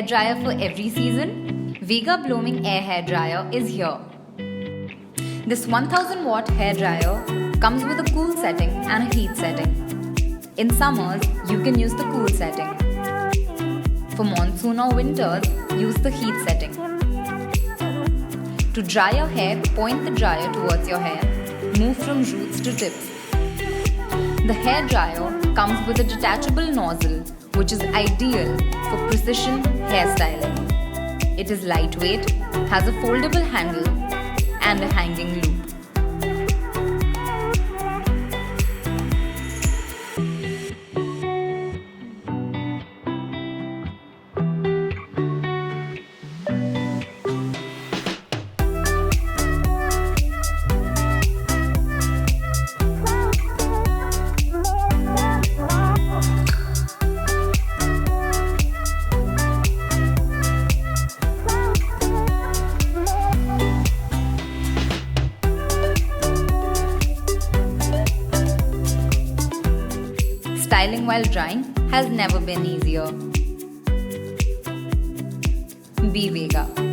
hairdryer for every season? Vega Blooming Air hairdryer is here. This 1000 watt hairdryer comes with a cool setting and a heat setting. In summers, you can use the cool setting. For monsoon or winters, use the heat setting. To dry your hair, point the dryer towards your hair. Move from roots to tips. The hairdryer comes with a detachable nozzle, which is ideal for precision hairstyling. It is lightweight, has a foldable handle, and a hanging loop. Styling while drying has never been easier. Be Vega.